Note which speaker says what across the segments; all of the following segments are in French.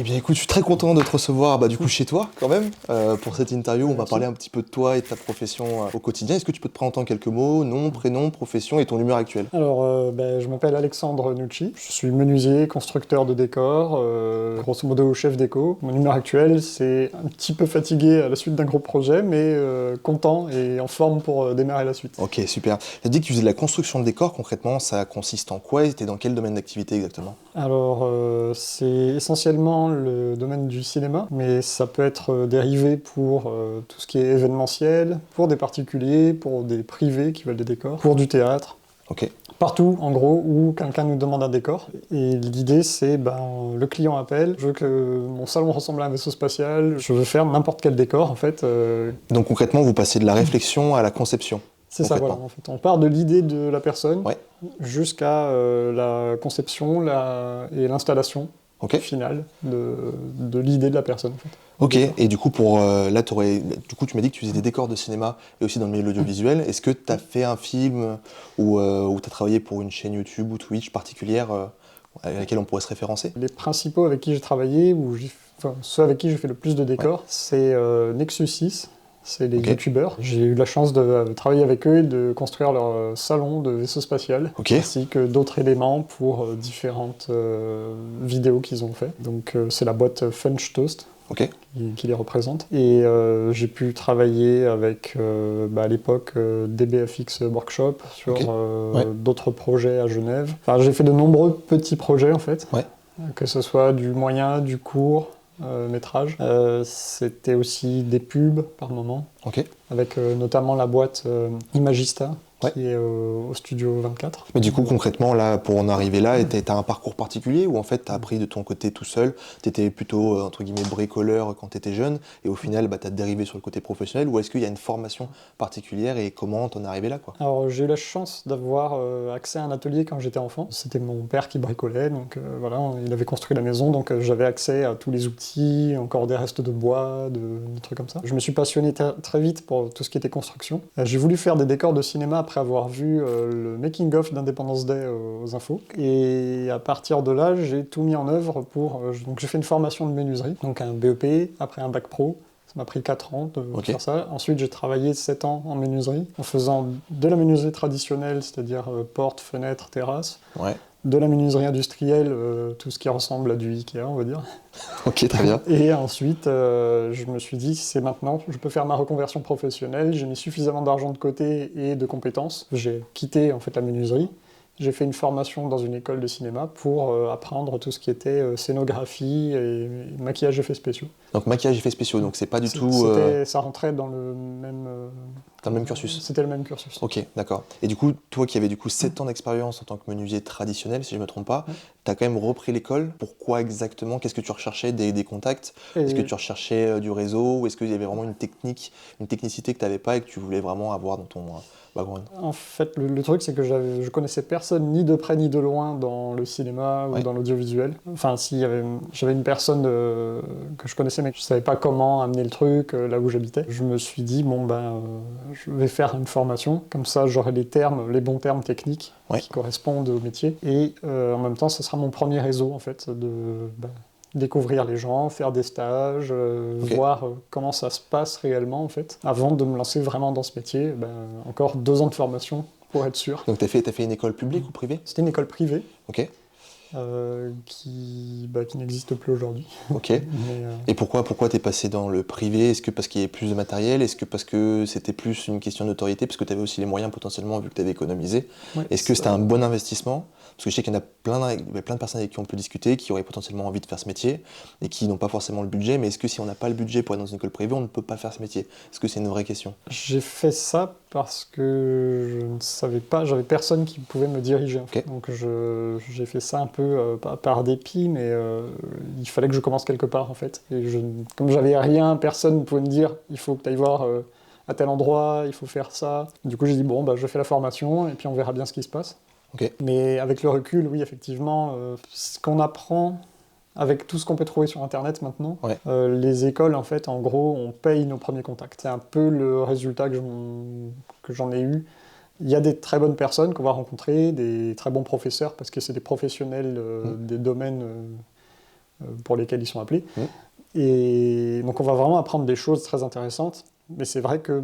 Speaker 1: Eh bien écoute, je suis très content de te recevoir du coup chez toi quand même pour cette interview. On va parler un petit peu de toi et de ta profession au quotidien. Est-ce que tu peux te présenter en quelques mots, nom, prénom, profession et ton humeur actuelle?
Speaker 2: Alors, je m'appelle Alexandre Nucci, je suis menuisier, constructeur de décors, grosso modo chef déco. Mon humeur actuelle, c'est un petit peu fatigué à la suite d'un gros projet, mais content et en forme pour démarrer la suite.
Speaker 1: Ok, super. Tu as dit que tu faisais de la construction de décors. Concrètement, ça consiste en quoi et tu es dans quel domaine d'activité exactement?
Speaker 2: Alors, c'est essentiellement le domaine du cinéma, mais ça peut être dérivé pour tout ce qui est événementiel, pour des particuliers, pour des privés qui veulent des décors, pour du théâtre.
Speaker 1: Ok.
Speaker 2: Partout, en gros, où quelqu'un nous demande un décor. Et l'idée, c'est, le client appelle, je veux que mon salon ressemble à un vaisseau spatial, je veux faire n'importe quel décor, en fait.
Speaker 1: Donc concrètement, vous passez de la réflexion à la conception.
Speaker 2: C'est ça, voilà, en fait. On part de l'idée de la personne
Speaker 1: Ouais.
Speaker 2: jusqu'à la conception et l'installation
Speaker 1: Ok.
Speaker 2: finale de l'idée de la personne, en fait.
Speaker 1: Ok, et du coup, du coup, tu m'as dit que tu faisais des décors de cinéma et aussi dans le milieu de l'audiovisuel. Est-ce que tu as fait un film ou tu as travaillé pour une chaîne YouTube ou Twitch particulière à laquelle on pourrait se référencer?
Speaker 2: Les principaux avec qui j'ai travaillé, enfin, ceux avec qui j'ai fait le plus de décors, c'est Nexus 6, c'est les youtubeurs. J'ai eu la chance de travailler avec eux et de construire leur salon de vaisseau spatial, ainsi que d'autres éléments pour différentes vidéos qu'ils ont fait. Donc c'est la boîte Funch Toast. Qui les représente. Et j'ai pu travailler avec, à l'époque, DBFX Workshop sur d'autres projets à Genève. Enfin, j'ai fait de nombreux petits projets, en fait, que ce soit du moyen, du court métrage. C'était aussi des pubs, par moment, avec notamment la boîte Imagista, qui est au Studio 24.
Speaker 1: Mais du coup, concrètement, là, pour en arriver là, t'as un parcours particulier ou en fait, t'as appris de ton côté tout seul, t'étais plutôt, entre guillemets, bricoleur quand t'étais jeune, et au final, t'as dérivé sur le côté professionnel, ou est-ce qu'il y a une formation particulière et comment t'en es arrivé là, quoi?
Speaker 2: Alors, j'ai eu la chance d'avoir accès à un atelier quand j'étais enfant. C'était mon père qui bricolait, donc voilà, il avait construit la maison, donc j'avais accès à tous les outils, encore des restes de bois, des trucs comme ça. Je me suis passionné très vite pour tout ce qui était construction. J'ai voulu faire des décors de cinéma après avoir vu le making-of d'Independence Day aux infos. Et à partir de là, j'ai tout mis en œuvre donc j'ai fait une formation de menuiserie, donc un BEP, après un bac pro. Ça m'a pris 4 ans de faire ça. Ensuite, j'ai travaillé 7 ans en menuiserie, en faisant de la menuiserie traditionnelle, c'est-à-dire porte, fenêtre, terrasse, de la menuiserie industrielle, tout ce qui ressemble à du Ikea, on va dire.
Speaker 1: Ok, très bien.
Speaker 2: Et ensuite, je me suis dit, c'est maintenant, je peux faire ma reconversion professionnelle, j'ai mis suffisamment d'argent de côté et de compétences. J'ai quitté en fait la menuiserie. J'ai fait une formation dans une école de cinéma pour apprendre tout ce qui était scénographie et maquillage effets spéciaux.
Speaker 1: Donc maquillage effets spéciaux, donc c'est pas du tout...
Speaker 2: Ça rentrait dans le même...
Speaker 1: Dans le même cursus.
Speaker 2: C'était le même cursus.
Speaker 1: Ok, d'accord. Et du coup, toi qui avais du coup 7 ans d'expérience en tant que menuisier traditionnel, si je ne me trompe pas, tu as quand même repris l'école. Pourquoi exactement? Qu'est-ce que tu recherchais? Des contacts? Est-ce que tu recherchais du réseau? Ou est-ce qu'il y avait vraiment une technicité que tu n'avais pas et que tu voulais vraiment avoir dans ton background?
Speaker 2: En fait, le truc, c'est que je connaissais personne ni de près ni de loin dans le cinéma ou dans l'audiovisuel. Enfin, j'avais une personne que je connaissais, mais je ne savais pas comment amener le truc là où j'habitais. Je me suis dit, je vais faire une formation, comme ça j'aurai les bons termes techniques qui correspondent au métier. Et en même temps, ce sera mon premier réseau, en fait, découvrir les gens, faire des stages, voir comment ça se passe réellement, en fait, avant de me lancer vraiment dans ce métier. Encore 2 ans de formation pour être sûr.
Speaker 1: Donc t'as fait une école publique ou privée?
Speaker 2: C'était une école privée.
Speaker 1: Ok.
Speaker 2: Qui n'existe plus aujourd'hui.
Speaker 1: Ok. Et pourquoi t'es passé dans le privé? Est-ce que parce qu'il y avait plus de matériel? Est-ce que parce que c'était plus une question de notoriété? Parce que tu avais aussi les moyens potentiellement vu que tu avais économisé. Est-ce que c'était un bon investissement? Parce que je sais qu'il y en a plein de personnes avec qui on peut discuter, qui auraient potentiellement envie de faire ce métier et qui n'ont pas forcément le budget. Mais est-ce que si on n'a pas le budget pour aller dans une école privée, on ne peut pas faire ce métier? Est-ce que c'est une vraie question?
Speaker 2: J'ai fait ça parce que je ne savais pas, j'avais personne qui pouvait me diriger. En fait. Donc j'ai fait ça un peu par dépit, mais il fallait que je commence quelque part en fait. Et comme j'avais rien, personne ne pouvait me dire il faut que tu ailles voir à tel endroit, il faut faire ça. Du coup j'ai dit je fais la formation et puis on verra bien ce qui se passe. Mais avec le recul, oui effectivement, ce qu'on apprend avec tout ce qu'on peut trouver sur Internet maintenant, les écoles, en fait, en gros, on paye nos premiers contacts. C'est un peu le résultat que j'en ai eu. Il y a des très bonnes personnes qu'on va rencontrer, des très bons professeurs, parce que c'est des professionnels des domaines pour lesquels ils sont appelés. Et donc on va vraiment apprendre des choses très intéressantes. Mais c'est vrai que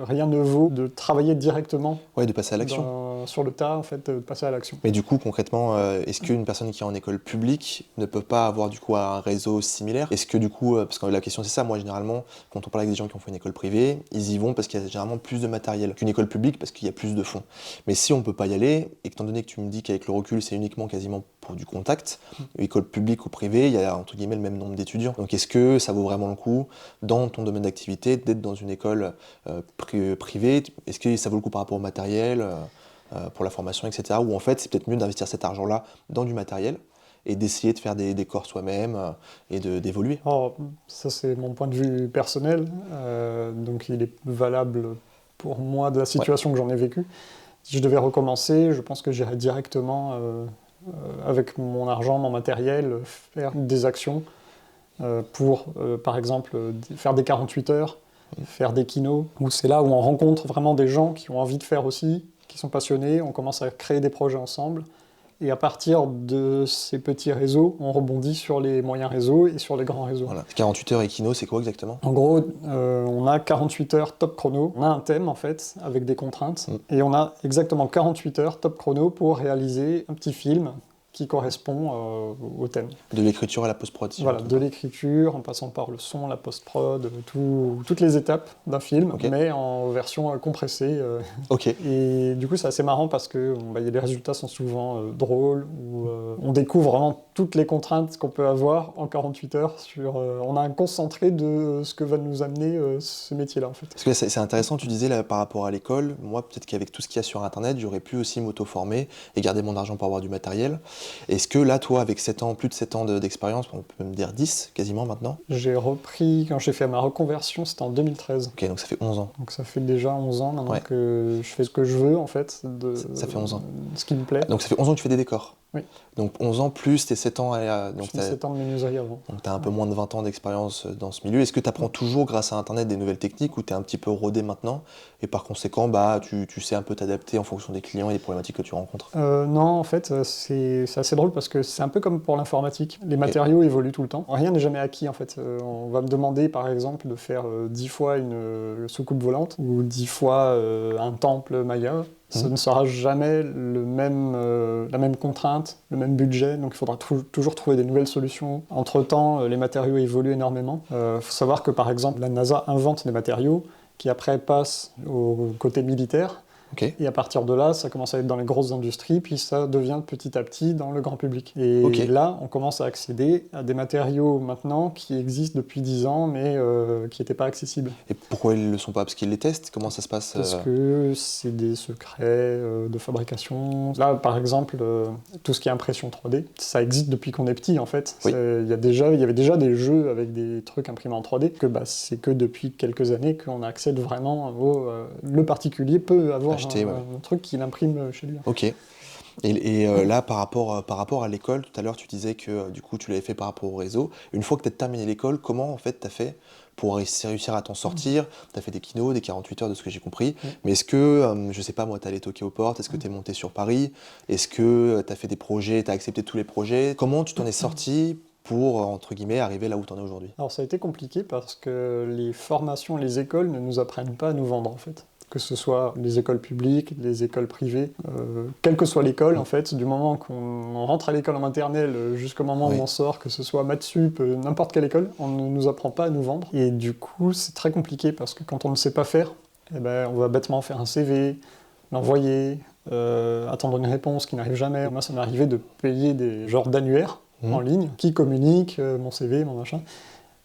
Speaker 2: rien ne vaut de travailler directement.
Speaker 1: Ouais, de passer à l'action.
Speaker 2: Sur le tas, en fait, de passer à l'action.
Speaker 1: Mais du coup, concrètement, est-ce qu'une personne qui est en école publique ne peut pas avoir du coup un réseau similaire? Est-ce que du coup, parce que la question c'est ça, moi généralement, quand on parle avec des gens qui ont fait une école privée, ils y vont parce qu'il y a généralement plus de matériel qu'une école publique parce qu'il y a plus de fonds. Mais si on peut pas y aller, et étant donné que tu me dis qu'avec le recul, c'est uniquement quasiment pour du contact, école publique ou privée, il y a entre guillemets le même nombre d'étudiants. Donc est-ce que ça vaut vraiment le coup, dans ton domaine d'activité, d'être dans une école privée? Est-ce que ça vaut le coup par rapport au matériel pour la formation, etc. Ou en fait, c'est peut-être mieux d'investir cet argent-là dans du matériel et d'essayer de faire des décors soi-même et d'évoluer.
Speaker 2: Alors, ça, c'est mon point de vue personnel. Donc, il est valable pour moi de la situation que j'en ai vécue. Si je devais recommencer, je pense que j'irais directement, avec mon argent, mon matériel, faire des actions pour, par exemple, faire des 48 heures, faire des kinos, où c'est là où on rencontre vraiment des gens qui ont envie de faire aussi, qui sont passionnés, on commence à créer des projets ensemble, et à partir de ces petits réseaux, on rebondit sur les moyens réseaux et sur les grands réseaux.
Speaker 1: Voilà. 48 heures et Kino, c'est quoi exactement?
Speaker 2: En gros, on a 48 heures top chrono, on a un thème en fait, avec des contraintes, et on a exactement 48 heures top chrono pour réaliser un petit film qui correspond au thème.
Speaker 1: De l'écriture à la post-prod.
Speaker 2: Voilà, de l'écriture, en passant par le son, la post-prod, toutes les étapes d'un film, mais en version compressée. Et du coup, c'est assez marrant parce que les résultats sont souvent drôles, où on découvre vraiment toutes les contraintes qu'on peut avoir en 48 heures. On a un concentré de ce que va nous amener ce métier-là, en fait.
Speaker 1: Parce que c'est intéressant, tu disais là, par rapport à l'école, moi, peut-être qu'avec tout ce qu'il y a sur Internet, j'aurais pu aussi m'auto-former et garder mon argent pour avoir du matériel. Est-ce que là, toi, avec 7 ans, plus de 7 ans d'expérience, on peut me dire 10 quasiment maintenant?
Speaker 2: J'ai repris, quand j'ai fait ma reconversion, c'était en 2013.
Speaker 1: Ok, donc ça fait 11 ans.
Speaker 2: Donc ça fait déjà 11 ans maintenant que je fais ce que je veux, en fait.
Speaker 1: Ça fait 11 ans.
Speaker 2: Ce qui me plaît.
Speaker 1: Donc ça fait 11 ans que tu fais des décors?
Speaker 2: Oui.
Speaker 1: Donc 11 ans plus tes 7 ans à...
Speaker 2: Donc j'ai 7 ans de menuiserie avant.
Speaker 1: Donc tu as un peu moins de 20 ans d'expérience dans ce milieu. Est-ce que tu apprends toujours grâce à Internet des nouvelles techniques ou tu es un petit peu rodé maintenant et par conséquent tu sais un peu t'adapter en fonction des clients et des problématiques que tu rencontres?
Speaker 2: Non, en fait c'est assez drôle parce que c'est un peu comme pour l'informatique. Les matériaux évoluent tout le temps. Rien n'est jamais acquis en fait. On va me demander par exemple de faire 10 fois une soucoupe volante ou 10 fois un temple Maya. Ce ne sera jamais la même contrainte, le même budget, donc il faudra toujours trouver des nouvelles solutions. Entre-temps, les matériaux évoluent énormément. Faut savoir que par exemple, la NASA invente des matériaux qui après passent au côté militaire. Et à partir de là, ça commence à être dans les grosses industries, puis ça devient petit à petit dans le grand public. Et là, on commence à accéder à des matériaux maintenant qui existent depuis 10 ans, mais qui n'étaient pas accessibles.
Speaker 1: Et pourquoi ils ne le sont pas? Parce qu'ils les testent? Comment ça se passe?
Speaker 2: Parce que c'est des secrets de fabrication. Là, par exemple, tout ce qui est impression 3D, ça existe depuis qu'on est petit, en fait. Il y avait déjà des jeux avec des trucs imprimés en 3D, que c'est que depuis quelques années qu'on accède vraiment le particulier peut avoir un truc qu'il imprime chez lui.
Speaker 1: Ok. Et là, par rapport à l'école, tout à l'heure, tu disais que du coup, tu l'avais fait par rapport au réseau. Une fois que tu as terminé l'école, comment en fait tu as fait pour réussir à t'en sortir? Tu as fait des kinos, des 48 heures de ce que j'ai compris. Mais est-ce que, je sais pas moi, tu allé toquer aux portes? Est-ce que tu es monté sur Paris? Est-ce que tu as fait des projets, tu as accepté tous les projets? Comment tu t'en es sorti pour, entre guillemets, arriver là où tu en es aujourd'hui?
Speaker 2: Alors ça a été compliqué parce que les formations, les écoles ne nous apprennent pas à nous vendre en fait. Que ce soit les écoles publiques, les écoles privées, quelle que soit l'école en fait, du moment qu'on rentre à l'école en maternelle jusqu'au moment où on sort, que ce soit maths sup, n'importe quelle école, on ne nous apprend pas à nous vendre. Et du coup, c'est très compliqué parce que quand on ne sait pas faire, on va bêtement faire un CV, l'envoyer, attendre une réponse qui n'arrive jamais. Moi, ça m'est arrivé de payer des genres d'annuaires en ligne qui communiquent mon CV, mon machin.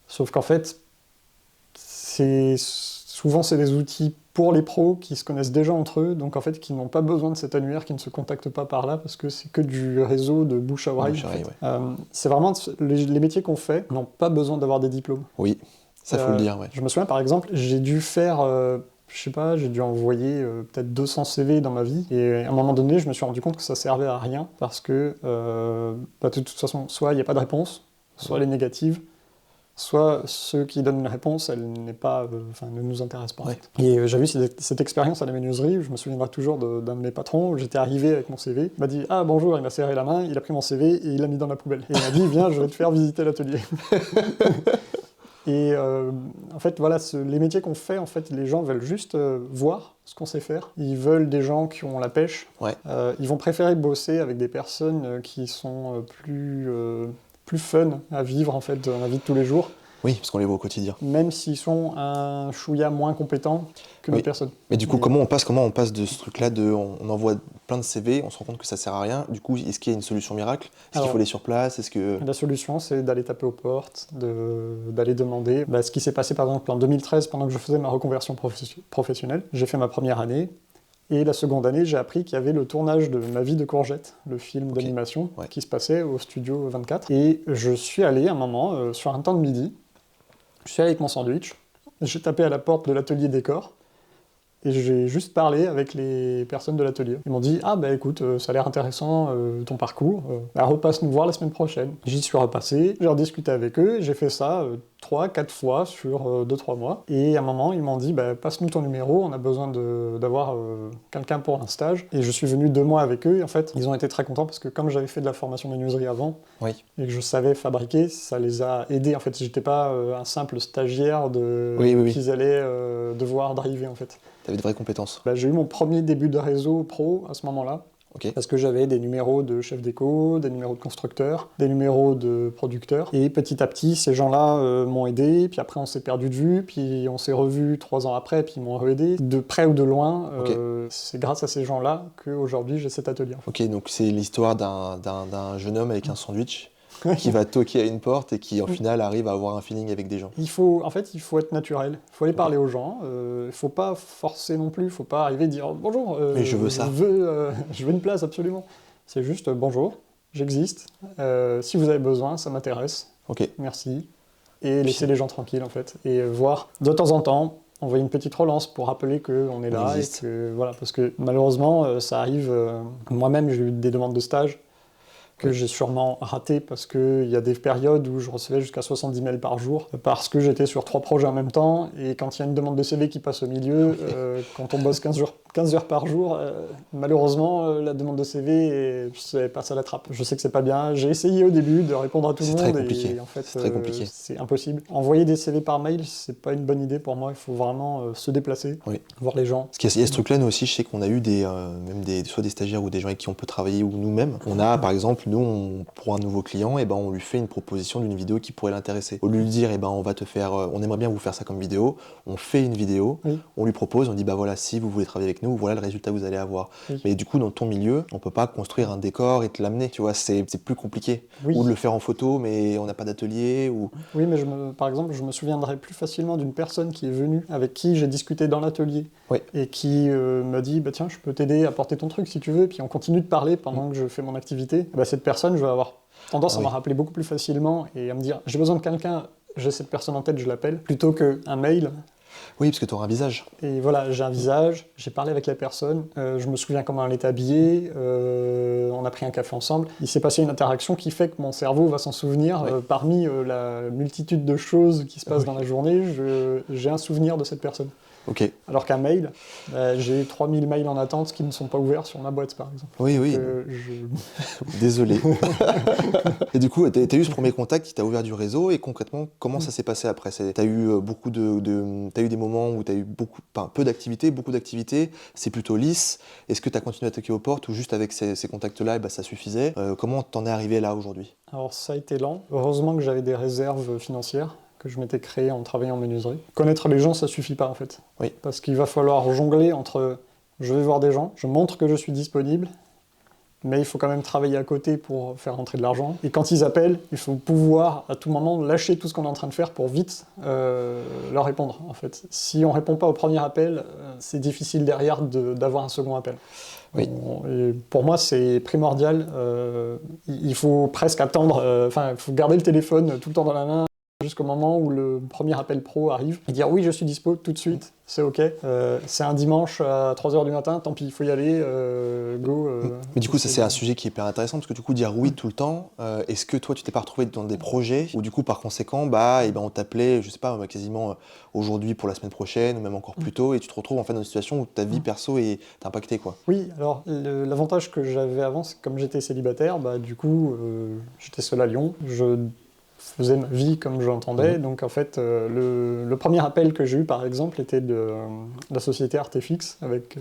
Speaker 2: Sauf qu'en fait, souvent c'est des outils pour les pros qui se connaissent déjà entre eux, donc en fait qui n'ont pas besoin de cet annuaire, qui ne se contactent pas par là, parce que c'est que du réseau de bouche à oreille. C'est vraiment les métiers qu'on fait n'ont pas besoin d'avoir des diplômes.
Speaker 1: Oui, ça faut le dire.
Speaker 2: Je me souviens par exemple, j'ai dû faire, j'ai dû envoyer peut-être 200 CV dans ma vie, et à un moment donné, je me suis rendu compte que ça servait à rien, parce que de toute façon, soit il n'y a pas de réponse, soit elle est négative, soit ceux qui donnent une réponse, elle n'est pas, ne nous intéresse pas. En
Speaker 1: Ouais.
Speaker 2: fait. Et j'avais eu cette expérience à la menuiserie, je me souviendrai toujours d'un de mes patrons, où j'étais arrivé avec mon CV, il m'a dit « Ah bonjour », il m'a serré la main, il a pris mon CV et il l'a mis dans la poubelle. Et il m'a dit « Viens, je vais te faire visiter l'atelier ». Et en fait, voilà, les métiers qu'on fait, en fait, les gens veulent juste voir ce qu'on sait faire. Ils veulent des gens qui ont la pêche.
Speaker 1: Ouais.
Speaker 2: Ils vont préférer bosser avec des personnes qui sont plus fun à vivre, en fait, dans la vie de tous les jours.
Speaker 1: Oui, parce qu'on les voit au quotidien.
Speaker 2: Même s'ils sont un chouïa moins compétents que d'autres personnes.
Speaker 1: Mais du coup, comment on passe de ce truc-là, on envoie plein de CV, on se rend compte que ça sert à rien. Du coup, est-ce qu'il y a une solution miracle? Est-ce qu'il faut aller sur place?
Speaker 2: La solution, c'est d'aller taper aux portes, d'aller demander. Ce qui s'est passé, par exemple, en 2013, pendant que je faisais ma reconversion professionnelle, j'ai fait ma première année. Et la seconde année, j'ai appris qu'il y avait le tournage de Ma vie de courgette, le film d'animation, qui se passait au studio 24. Et je suis allé, un moment, sur un temps de midi, je suis allé avec mon sandwich, j'ai tapé à la porte de l'atelier décor, et j'ai juste parlé avec les personnes de l'atelier. Ils m'ont dit « Ah bah écoute, ça a l'air intéressant ton parcours, repasse nous voir la semaine prochaine ». J'y suis repassé, j'ai rediscuté avec eux, j'ai fait ça 3-4 fois sur 2-3 mois. Et à un moment, ils m'ont dit bah, « Passe-nous ton numéro, on a besoin d'avoir quelqu'un pour un stage ». Et je suis venu 2 mois avec eux, et en fait, ils ont été très contents parce que comme j'avais fait de la formation menuiserie avant, et que je savais fabriquer, ça les a aidés. En fait, j'étais pas un simple stagiaire qu'ils allaient devoir driver en fait.
Speaker 1: T'avais de vraies compétences.
Speaker 2: J'ai eu mon premier début de réseau pro à ce moment-là, parce que j'avais des numéros de chef déco, des numéros de constructeurs, des numéros de producteurs, et petit à petit, ces gens-là m'ont aidé, puis après on s'est perdu de vue, puis on s'est revus 3 ans après, puis ils m'ont aidé. De près ou de loin, c'est grâce à ces gens-là qu'aujourd'hui j'ai cet atelier.
Speaker 1: Ok, donc c'est l'histoire d'un jeune homme avec un sandwich qui va toquer à une porte et qui, au final, arrive à avoir un feeling avec des gens.
Speaker 2: Il faut être naturel. Il faut aller parler aux gens. Il ne faut pas forcer non plus. Il ne faut pas arriver et dire « Bonjour,
Speaker 1: mais je veux ça.
Speaker 2: Je veux une place, absolument. » C'est juste « Bonjour, j'existe. Si vous avez besoin, ça m'intéresse. Merci. » Et laisser les gens tranquilles, en fait. Et voir, de temps en temps, envoyer une petite relance pour rappeler qu'on est là. Et que, voilà, parce que malheureusement, ça arrive... Moi-même, j'ai eu des demandes de stage que j'ai sûrement raté parce qu'il y a des périodes où je recevais jusqu'à 70 mails par jour parce que j'étais sur 3 projets en même temps et quand il y a une demande de CV qui passe au milieu, quand on bosse 15 heures par jour, malheureusement la demande de CV passe à la trappe. Je sais que c'est pas bien, j'ai essayé au début de répondre à tout le monde et en fait c'est impossible. Envoyer des CV par mail, c'est pas une bonne idée pour moi, il faut vraiment se déplacer, voir les gens.
Speaker 1: Parce qu'il y a ce truc-là, nous aussi, je sais qu'on a eu soit des stagiaires ou des gens avec qui on peut travailler ou nous-mêmes. On a par exemple pour un nouveau client, on lui fait une proposition d'une vidéo qui pourrait l'intéresser. Au lieu de lui dire, on aimerait bien vous faire ça comme vidéo, on fait une vidéo, on lui propose, on dit, bah voilà, si vous voulez travailler avec nous, voilà le résultat que vous allez avoir. Mais du coup, dans ton milieu, on peut pas construire un décor et te l'amener, tu vois, c'est plus compliqué. Ou de le faire en photo, mais on n'a pas d'atelier, ou...
Speaker 2: Oui, mais par exemple, je me souviendrai plus facilement d'une personne qui est venue, avec qui j'ai discuté dans l'atelier, et qui m'a dit, bah tiens, je peux t'aider à porter ton truc si tu veux, puis on continue de parler pendant que je fais mon activité. Cette personne, je vais avoir tendance à me rappeler beaucoup plus facilement et à me dire j'ai besoin de quelqu'un, j'ai cette personne en tête, je l'appelle, plutôt qu'un mail.
Speaker 1: Oui, parce que tu auras un visage.
Speaker 2: Et voilà, j'ai un visage, j'ai parlé avec la personne, je me souviens comment elle était habillée, on a pris un café ensemble. Il s'est passé une interaction qui fait que mon cerveau va s'en souvenir. Parmi la multitude de choses qui se passent dans la journée, j'ai un souvenir de cette personne. Alors qu'un mail, j'ai 3000 mails en attente qui ne sont pas ouverts sur ma boîte, par exemple.
Speaker 1: Oui. Désolé. Et du coup, tu as eu ce premier contact qui t'a ouvert du réseau, et concrètement, comment ça s'est passé après? Tu as eu t'as eu des moments où tu as eu peu d'activités, beaucoup d'activités, c'est plutôt lisse. Est-ce que tu as continué à toquer aux portes, ou juste avec ces contacts-là, ça suffisait? Comment t'en es arrivé là aujourd'hui?
Speaker 2: Alors ça a été lent. Heureusement que j'avais des réserves financières que je m'étais créé en travaillant en menuiserie. Connaître les gens, ça suffit pas en fait. Parce qu'il va falloir jongler entre je vais voir des gens, je montre que je suis disponible, mais il faut quand même travailler à côté pour faire rentrer de l'argent. Et quand ils appellent, il faut pouvoir à tout moment lâcher tout ce qu'on est en train de faire pour vite leur répondre en fait. Si on répond pas au premier appel, c'est difficile derrière d'avoir un second appel. Et pour moi, c'est primordial. Il faut presque attendre, il faut garder le téléphone tout le temps dans la main, jusqu'au moment où le premier appel pro arrive, et dire oui, je suis dispo tout de suite, c'est ok. C'est un dimanche à 3h du matin, tant pis, il faut y aller, go.
Speaker 1: Mais du coup, ça c'est un sujet qui est hyper intéressant, parce que du coup, dire oui tout le temps, est-ce que toi tu t'es pas retrouvé dans des projets où du coup, par conséquent, on t'appelait, je sais pas, quasiment aujourd'hui pour la semaine prochaine, ou même encore plus tôt, et tu te retrouves en fait dans une situation où ta vie perso est impactée, quoi.
Speaker 2: Oui, alors l'avantage que j'avais avant, c'est que comme j'étais célibataire, du coup, j'étais seul à Lyon, je faisais ma vie comme je l'entendais. Donc en fait, le premier appel que j'ai eu par exemple était de la société Artefix avec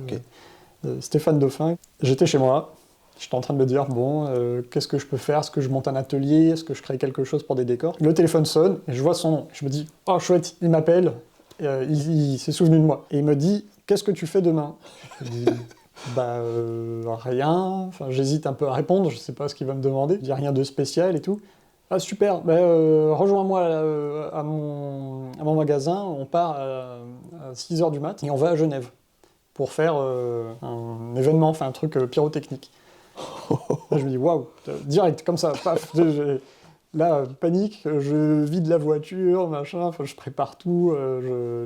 Speaker 2: Stéphane Dauphin. J'étais chez moi, j'étais en train de me dire bon, qu'est-ce que je peux faire? Est-ce que je monte un atelier? Est-ce que je crée quelque chose pour des décors? Le téléphone sonne et je vois son nom. Je me dis oh chouette, il m'appelle, il s'est souvenu de moi. Et il me dit qu'est-ce que tu fais demain? Je dis rien. Enfin, j'hésite un peu à répondre, je sais pas ce qu'il va me demander. Il n'y a rien de spécial et tout. Ah super, rejoins-moi à mon magasin, on part à 6h du mat et on va à Genève pour faire un événement, enfin un truc pyrotechnique. Là, je me dis waouh, direct, comme ça, paf, là, panique, je vide la voiture, machin, je prépare tout,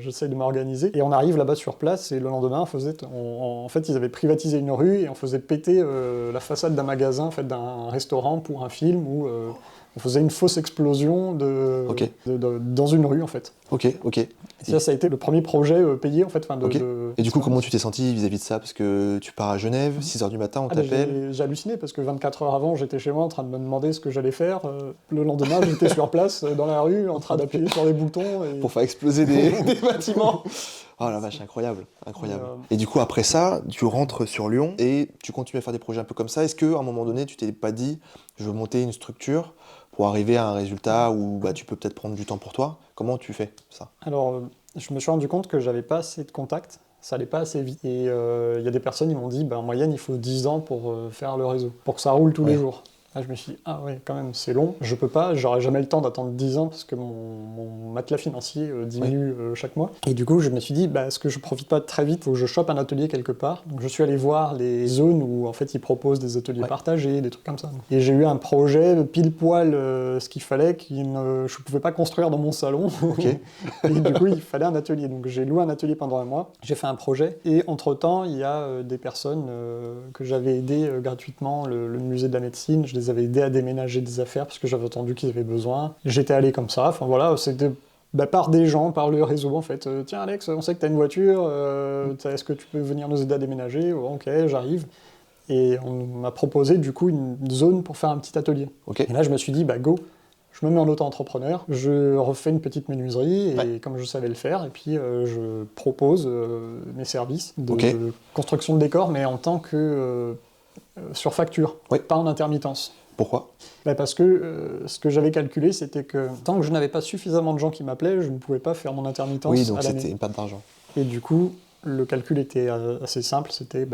Speaker 2: j'essaye de m'organiser. Et on arrive là-bas sur place et le lendemain, en fait, ils avaient privatisé une rue et on faisait péter la façade d'un magasin, en fait, d'un restaurant pour un film où on faisait une fausse explosion dans une rue, en fait.
Speaker 1: Ok.
Speaker 2: Et ça a été le premier projet payé, en fait.
Speaker 1: Et du coup, comment tu t'es senti vis-à-vis de ça? Parce que tu pars à Genève, 6h du matin, on t'appelle.
Speaker 2: J'ai halluciné, parce que 24 heures avant, j'étais chez moi en train de me demander ce que j'allais faire. Le lendemain, j'étais sur place, dans la rue, en train d'appuyer sur les boutons.
Speaker 1: Pour faire exploser des bâtiments. Oh la vache, incroyable. Et du coup, après ça, tu rentres sur Lyon et tu continues à faire des projets un peu comme ça. Est-ce qu'à un moment donné, tu t'es pas dit, je veux monter une structure pour arriver à un résultat où tu peux peut-être prendre du temps pour toi? Comment tu fais ça?
Speaker 2: Alors, je me suis rendu compte que j'avais pas assez de contacts, ça allait pas assez vite. Et il y a des personnes qui m'ont dit, en moyenne, il faut 10 ans pour faire le réseau, pour que ça roule tous les jours. Là, je me suis dit, ah ouais, quand même, c'est long. Je peux pas, j'aurai jamais le temps d'attendre 10 ans parce que mon matelas financier diminue chaque mois. Et du coup, je me suis dit, est-ce que je profite pas très vite? Faut que je chope un atelier quelque part. Donc, je suis allé voir les zones où, en fait, ils proposent des ateliers partagés, des trucs comme ça. Et j'ai eu un projet pile poil ce qu'il fallait, je pouvais pas construire dans mon salon. Et du coup, il fallait un atelier. Donc, j'ai loué un atelier pendant un mois. J'ai fait un projet. Et entre-temps, il y a des personnes que j'avais aidées gratuitement, le musée de la médecine. Je les avais aidés à déménager des affaires parce que j'avais entendu qu'ils avaient besoin. J'étais allé comme ça, enfin voilà, c'était par des gens, par le réseau en fait. Tiens Alex, on sait que t'as une voiture, est-ce que tu peux venir nous aider à déménager? Ok, j'arrive. Et on m'a proposé du coup une zone pour faire un petit atelier. Et là je me suis dit, go, je me mets en auto-entrepreneur, je refais une petite menuiserie, et comme je savais le faire, et puis je propose mes services de construction de décors, mais en tant que sur facture, pas en intermittence.
Speaker 1: Pourquoi?
Speaker 2: Parce que ce que j'avais calculé, c'était que tant que je n'avais pas suffisamment de gens qui m'appelaient, je ne pouvais pas faire mon intermittence à l'année.
Speaker 1: Oui, donc c'était une perte d'argent.
Speaker 2: Et du coup, le calcul était assez simple, c'était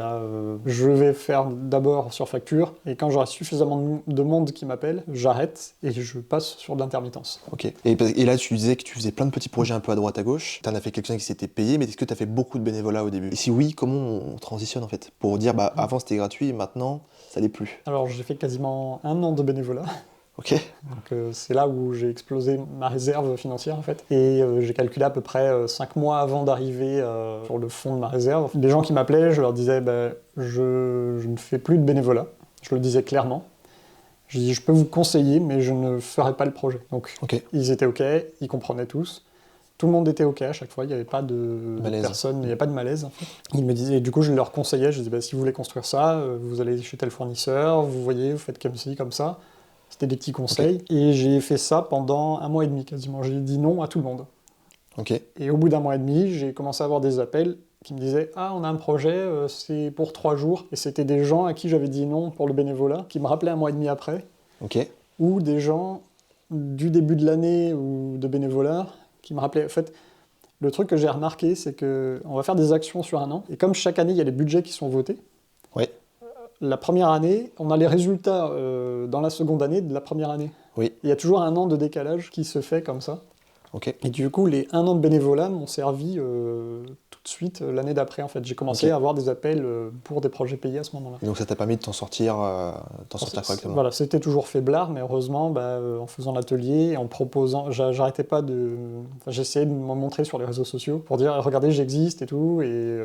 Speaker 2: je vais faire d'abord sur facture, et quand j'aurai suffisamment de monde qui m'appelle, j'arrête et je passe sur de l'intermittence.
Speaker 1: Et là, tu disais que tu faisais plein de petits projets un peu à droite à gauche. Tu en as fait quelques-uns qui s'étaient payés, mais est-ce que tu as fait beaucoup de bénévolat au début? Et si oui, comment on transitionne en fait? Pour dire, avant c'était gratuit, et maintenant ça l'est plus.
Speaker 2: Alors j'ai fait quasiment 1 an de bénévolat. Donc c'est là où j'ai explosé ma réserve financière en fait. Et j'ai calculé à peu près 5 mois avant d'arriver sur le fond de ma réserve. Les gens qui m'appelaient, je leur disais je ne fais plus de bénévolat. Je le disais clairement. Je dis je peux vous conseiller mais je ne ferai pas le projet. Donc ils étaient ok, ils comprenaient tous. Tout le monde était ok à chaque fois, il n'y avait pas de personne, il n'y avait pas de malaise en fait. Ils me disaient, du coup je leur conseillais, je disais si vous voulez construire ça, vous allez chez tel fournisseur, vous voyez, vous faites comme ci, comme ça. C'était des petits conseils. Et j'ai fait ça pendant 1 mois et demi quasiment. J'ai dit non à tout le monde. Et au bout d'1 mois et demi, j'ai commencé à avoir des appels qui me disaient « Ah, on a un projet, c'est pour 3 jours. » Et c'était des gens à qui j'avais dit non pour le bénévolat, qui me rappelaient 1 mois et demi après. Ou des gens du début de l'année ou de bénévolat qui me rappelaient... En fait, le truc que j'ai remarqué, c'est qu'on va faire des actions sur 1 an. Et comme chaque année, il y a les budgets qui sont votés, la première année, on a les résultats dans la seconde année de la première année. Il y a toujours 1 an de décalage qui se fait comme ça. Et du coup, les 1 an de bénévolat m'ont servi tout de suite l'année d'après en fait. J'ai commencé à avoir des appels pour des projets payés à ce moment-là.
Speaker 1: Et donc ça t'a permis de t'en sortir correctement.
Speaker 2: Voilà, c'était toujours faiblard, mais heureusement, en faisant l'atelier, en proposant, j'arrêtais pas de... j'essayais de me montrer sur les réseaux sociaux pour dire, regardez, j'existe et tout, et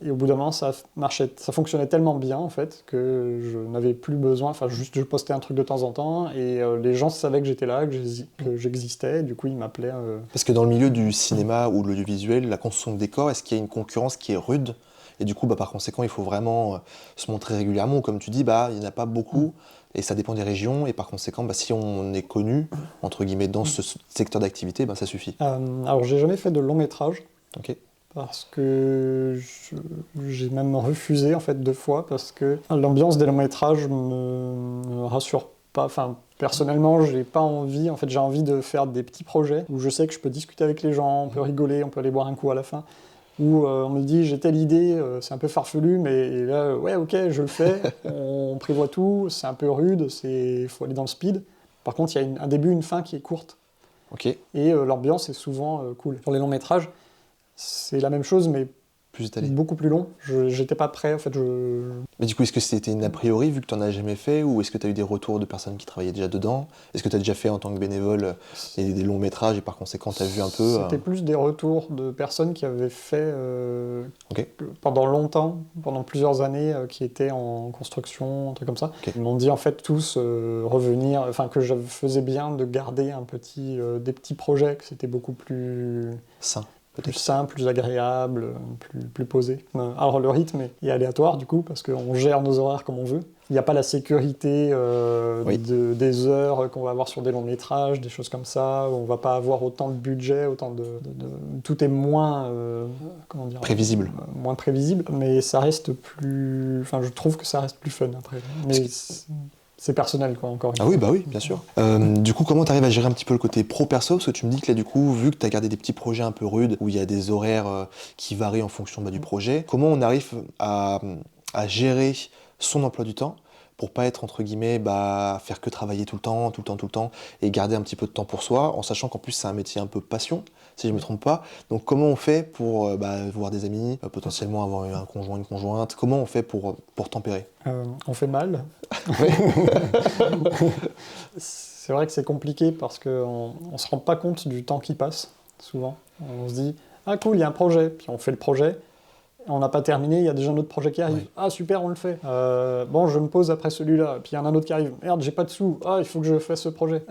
Speaker 2: au bout d'un moment, ça marchait, ça fonctionnait tellement bien en fait, que je n'avais plus besoin, juste je postais un truc de temps en temps, et les gens savaient que j'étais là, que j'existais, et du coup ils m'appelaient...
Speaker 1: Parce que dans le milieu du cinéma ou de l'audiovisuel, la construction de décors, est-ce qu'il y a une concurrence qui est rude ? Et du coup, par conséquent, il faut vraiment se montrer régulièrement. Ou comme tu dis, il n'y en a pas beaucoup, et ça dépend des régions. Et par conséquent, si on est connu, entre guillemets, dans ce secteur d'activité, ça suffit.
Speaker 2: Alors, j'ai jamais fait de long métrage.
Speaker 1: Ok.
Speaker 2: Parce que j'ai même refusé, en fait, 2 fois, parce que l'ambiance des longs métrages me rassure pas. Enfin, personnellement, j'ai pas envie. En fait, j'ai envie de faire des petits projets où je sais que je peux discuter avec les gens, on peut rigoler, on peut aller boire un coup à la fin. Où on me dit j'ai telle idée, c'est un peu farfelu, mais là, ouais, ok, je le fais, on prévoit tout, c'est un peu rude, il faut aller dans le speed. Par contre, il y a un début, une fin qui est courte.
Speaker 1: Ok.
Speaker 2: Et l'ambiance est souvent cool. Pour les longs métrages, c'est la même chose, mais
Speaker 1: plus étalé.
Speaker 2: Beaucoup plus long. J'étais pas prêt, en fait.
Speaker 1: Mais du coup, est-ce que c'était une a priori, vu que tu n'en as jamais fait, ou est-ce que tu as eu des retours de personnes qui travaillaient déjà dedans ? Est-ce que tu as déjà fait en tant que bénévole des longs métrages et par conséquent, tu as vu un peu...
Speaker 2: C'était plus des retours de personnes qui avaient fait pendant longtemps, pendant plusieurs années, qui étaient en construction, un truc comme ça.
Speaker 1: Okay.
Speaker 2: Ils m'ont dit, en fait, tous revenir, enfin, que je faisais bien de garder des petits projets, que c'était beaucoup plus...
Speaker 1: sain.
Speaker 2: Plus simple, plus agréable, plus posé. Alors le rythme est aléatoire du coup, parce qu'on gère nos horaires comme on veut. Il n'y a pas la sécurité des heures qu'on va avoir sur des longs métrages, des choses comme ça. On ne va pas avoir autant de budget, tout est moins... comment dire,
Speaker 1: prévisible.
Speaker 2: Moins prévisible, mais ça reste plus... Enfin, je trouve que ça reste plus fun après. Mais c'est personnel, quoi, encore une fois.
Speaker 1: Ah oui, bah oui, bien sûr. Du coup, comment tu arrives à gérer un petit peu le côté pro-perso ? Parce que tu me dis que là, du coup, vu que tu as gardé des petits projets un peu rudes, où il y a des horaires qui varient en fonction du projet, comment on arrive à gérer son emploi du temps pour pas être, entre guillemets, faire que travailler tout le temps, et garder un petit peu de temps pour soi, en sachant qu'en plus, c'est un métier un peu passion, si je me trompe pas. Donc, comment on fait pour voir des amis, potentiellement avoir un conjoint, une conjointe ? Comment on fait pour tempérer ?
Speaker 2: On fait mal. C'est vrai que c'est compliqué parce qu'on ne se rend pas compte du temps qui passe, souvent. On se dit « Ah cool, il y a un projet », puis on fait le projet. On n'a pas terminé, il y a déjà un autre projet qui arrive. Oui. Ah super, on le fait. Bon, je me pose après celui-là, puis il y en a un autre qui arrive. Merde, j'ai pas de sous. Ah, il faut que je fasse ce projet.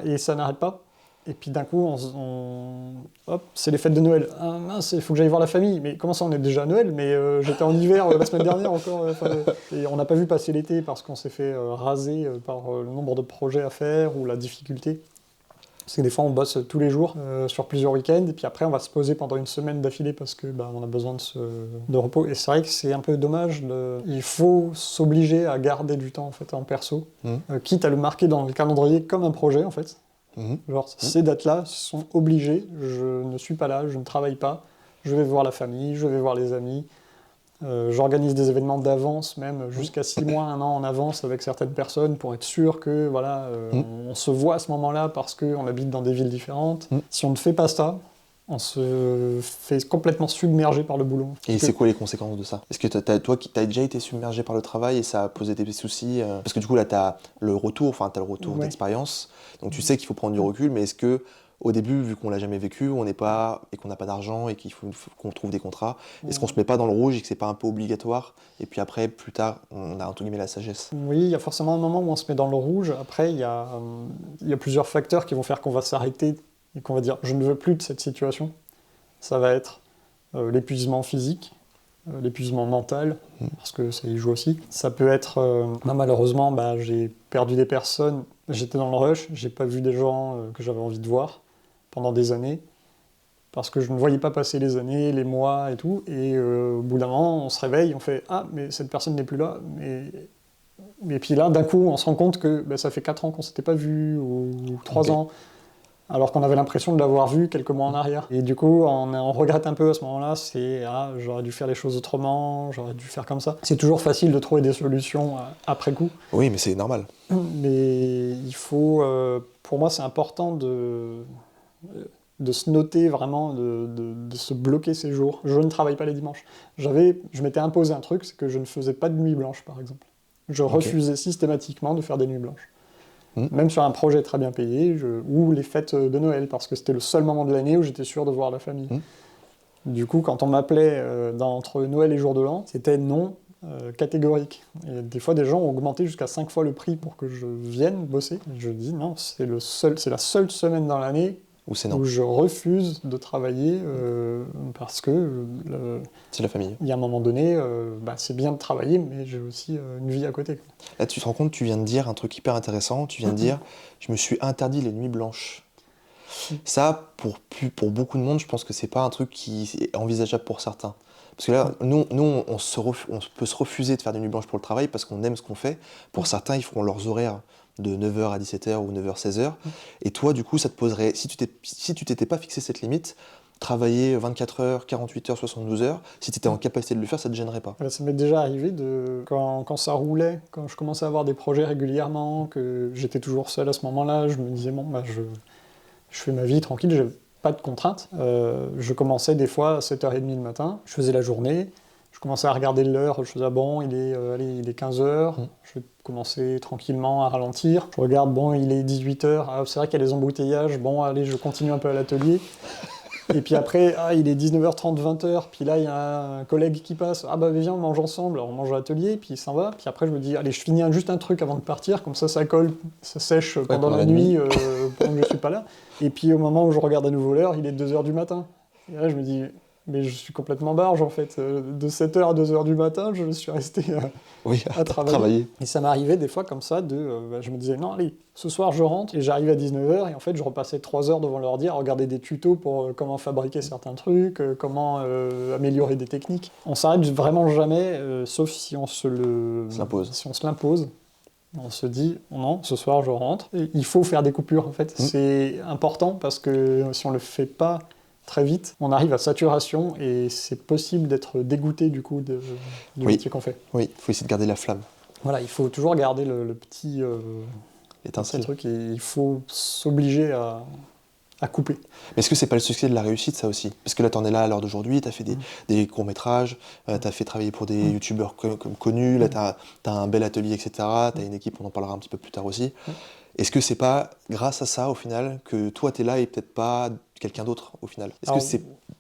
Speaker 2: Et ça n'arrête pas. Et puis d'un coup, hop, c'est les fêtes de Noël. Ah mince, il faut que j'aille voir la famille. Mais comment ça, on est déjà à Noël ? Mais j'étais en hiver la semaine dernière encore. Et on n'a pas vu passer l'été parce qu'on s'est fait raser par le nombre de projets à faire ou la difficulté. Parce que des fois, on bosse tous les jours sur plusieurs week-ends, et puis après, on va se poser pendant une semaine d'affilée parce que on a besoin de repos. Et c'est vrai que c'est un peu dommage. Il faut s'obliger à garder du temps en fait en perso, quitte à le marquer dans le calendrier comme un projet en fait. Genre, ces dates-là sont obligées. Je ne suis pas là, je ne travaille pas. Je vais voir la famille, je vais voir les amis. J'organise des événements d'avance, même jusqu'à 6 mois, 1 an en avance avec certaines personnes pour être sûr que on se voit à ce moment-là parce qu'on habite dans des villes différentes. Si on ne fait pas ça, on se fait complètement submerger par le boulot.
Speaker 1: Et c'est quoi les conséquences de ça ? Est-ce que toi, tu as déjà été submergé par le travail et ça a posé des soucis ? Parce que du coup, là, tu as le retour d'expérience, donc tu sais qu'il faut prendre du recul, mais est-ce que au début, vu qu'on l'a jamais vécu, on n'est pas et qu'on n'a pas d'argent et qu'il faut qu'on trouve des contrats, est-ce qu'on se met pas dans le rouge et que c'est pas un peu obligatoire ? Et puis après, plus tard, on a entre guillemets la sagesse.
Speaker 2: Oui, il y a forcément un moment où on se met dans le rouge. Après, il y a plusieurs facteurs qui vont faire qu'on va s'arrêter et qu'on va dire « je ne veux plus de cette situation ». Ça va être l'épuisement physique, l'épuisement mental, parce que ça y joue aussi. Ça peut être, malheureusement, j'ai perdu des personnes, j'étais dans le rush, j'ai pas vu des gens que j'avais envie de voir pendant des années, parce que je ne voyais pas passer les années, les mois et tout, et au bout d'un moment, on se réveille, on fait « ah, mais cette personne n'est plus là », et puis là, d'un coup, on se rend compte que ça fait 4 ans qu'on s'était pas vu, ou 3 ans, alors qu'on avait l'impression de l'avoir vu quelques mois en arrière. Et du coup, on regrette un peu à ce moment-là, c'est « ah, j'aurais dû faire les choses autrement, j'aurais dû faire comme ça ». C'est toujours facile de trouver des solutions après coup.
Speaker 1: Oui, mais c'est normal.
Speaker 2: Mais il faut... pour moi, c'est important de se noter vraiment, de se bloquer ses jours. Je ne travaille pas les dimanches. Je m'étais imposé un truc, c'est que je ne faisais pas de nuit blanche, par exemple. Je refusais systématiquement de faire des nuits blanches. Même sur un projet très bien payé, ou les fêtes de Noël, parce que c'était le seul moment de l'année où j'étais sûr de voir la famille. Du coup, quand on m'appelait entre Noël et Jour de l'An, c'était non catégorique. Et des fois, des gens ont augmenté jusqu'à 5 fois le prix pour que je vienne bosser. Et je dis non, c'est la seule semaine dans l'année où je refuse de travailler parce que
Speaker 1: c'est la famille.
Speaker 2: Il y a un moment donné, c'est bien de travailler, mais j'ai aussi une vie à côté.
Speaker 1: Là, tu te rends compte, tu viens de dire un truc hyper intéressant. Tu viens de dire, je me suis interdit les nuits blanches. Ça, pour beaucoup de monde, je pense que c'est pas un truc qui est envisageable pour certains. Parce que là, nous on peut se refuser de faire des nuits blanches pour le travail parce qu'on aime ce qu'on fait. Pour certains, ils feront leurs horaires de 9h à 17h ou 9h, 16h. Et toi, du coup, ça te poserait, si tu t'étais pas fixé cette limite, travailler 24 heures, 48 heures, 72 heures, si tu étais en capacité de le faire, ça te gênerait pas?
Speaker 2: Ça m'est déjà arrivé, quand ça roulait, quand je commençais à avoir des projets régulièrement, que j'étais toujours seul à ce moment-là, je me disais, bon, je fais ma vie tranquille, j'ai pas de contraintes. Je commençais des fois à 7h30 le matin, je faisais la journée, je commençais à regarder l'heure, je faisais, bon, il est 15h, je vais commencer tranquillement à ralentir. Je regarde, bon, il est 18h, c'est vrai qu'il y a des embouteillages, bon, allez, je continue un peu à l'atelier. Et puis après, il est 19h30, 20h, puis là, il y a un collègue qui passe, viens, on mange ensemble, alors on mange à l'atelier, puis il s'en va, puis après je me dis, allez, je finis juste un truc avant de partir, comme ça colle, ça sèche pendant la nuit, pendant que je suis pas là. Et puis au moment où je regarde à nouveau l'heure, il est 2h du matin. Et là, je me dis, mais je suis complètement barge, en fait. De 7h à 2h du matin, je suis resté à travailler. Et ça m'arrivait des fois comme ça, je me disais, non, allez, ce soir je rentre, et j'arrive à 19h, et en fait je repassais 3 heures devant l'ordi à regarder des tutos pour comment fabriquer certains trucs, comment améliorer des techniques. On s'arrête vraiment jamais, sauf si on se l'impose. On se dit, non, ce soir je rentre. Et il faut faire des coupures, en fait. C'est important, parce que si on le fait pas très vite, on arrive à saturation et c'est possible d'être dégoûté du coup du métier qu'on fait.
Speaker 1: Oui, il faut essayer de garder la flamme.
Speaker 2: Voilà, il faut toujours garder le petit truc et il faut s'obliger à couper.
Speaker 1: Mais est-ce que c'est pas le succès de la réussite, ça aussi? Parce que là, t'en es là à l'heure d'aujourd'hui, t'as fait des courts-métrages, t'as fait travailler pour des youtubeurs connus, là t'as un bel atelier, etc., t'as une équipe, on en parlera un petit peu plus tard aussi. Est-ce que c'est pas grâce à ça, au final, que toi t'es là et peut-être pas quelqu'un d'autre, au final? Est-ce que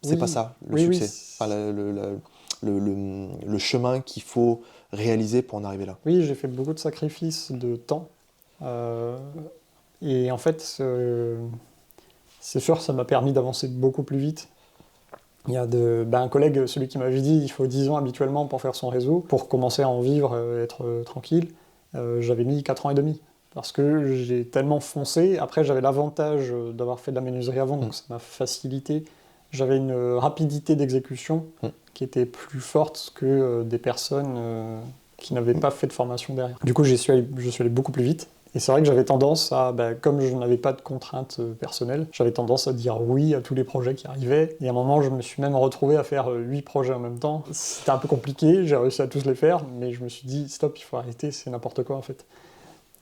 Speaker 1: c'est pas ça, le succès? Enfin, le chemin qu'il faut réaliser pour en arriver là?
Speaker 2: Oui, j'ai fait beaucoup de sacrifices de temps. Et en fait, c'est sûr que ça m'a permis d'avancer beaucoup plus vite. Il y a un collègue, celui qui m'avait dit il faut 10 ans habituellement pour faire son réseau, pour commencer à en vivre, être tranquille. J'avais mis 4 ans et demi. Parce que j'ai tellement foncé. Après, j'avais l'avantage d'avoir fait de la menuiserie avant, donc ça m'a facilité. J'avais une rapidité d'exécution qui était plus forte que des personnes qui n'avaient pas fait de formation derrière. Du coup, je suis allé beaucoup plus vite. Et c'est vrai que j'avais tendance à, comme je n'avais pas de contraintes personnelles, j'avais tendance à dire oui à tous les projets qui arrivaient. Et à un moment, je me suis même retrouvé à faire 8 projets en même temps. C'était un peu compliqué, j'ai réussi à tous les faire, mais je me suis dit, stop, il faut arrêter, c'est n'importe quoi en fait.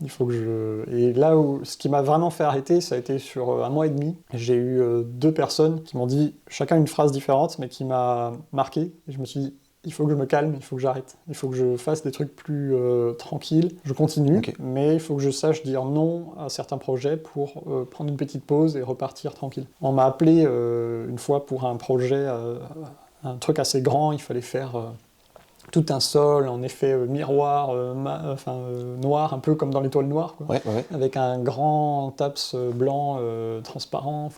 Speaker 2: Il faut que Et là où ce qui m'a vraiment fait arrêter, ça a été sur 1 mois et demi. J'ai eu 2 personnes qui m'ont dit chacun une phrase différente, mais qui m'a marqué. Et je me suis dit, il faut que je me calme, il faut que j'arrête. Il faut que je fasse des trucs plus tranquilles. Je continue, mais il faut que je sache dire non à certains projets pour prendre une petite pause et repartir tranquille. On m'a appelé une fois pour un projet, un truc assez grand, il fallait faire... tout un sol en effet miroir, noir, un peu comme dans l'étoile noire, quoi. Avec un grand taps blanc transparent,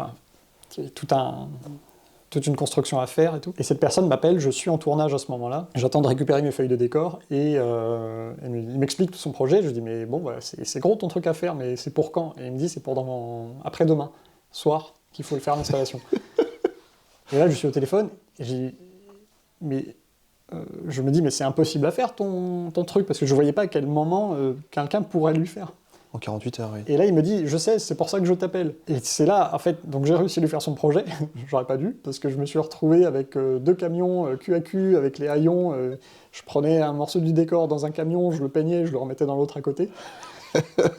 Speaker 2: toute une construction à faire et tout. Et cette personne m'appelle, je suis en tournage à ce moment-là, j'attends de récupérer mes feuilles de décor, et il m'explique tout son projet, je lui dis mais bon, c'est gros ton truc à faire, mais c'est pour quand? Et il me dit c'est pour après-demain, soir, qu'il faut le faire l'installation. Et là je suis au téléphone, et j'ai dit mais... je me dis, mais c'est impossible à faire ton truc, parce que je voyais pas à quel moment quelqu'un pourrait lui faire.
Speaker 1: En 48 heures, oui.
Speaker 2: Et là, il me dit, je sais, c'est pour ça que je t'appelle. Et c'est là, en fait, donc j'ai réussi à lui faire son projet. J'aurais pas dû, parce que je me suis retrouvé avec 2 camions cul à cul, avec les haillons. Je prenais un morceau du décor dans un camion, je le peignais, je le remettais dans l'autre à côté.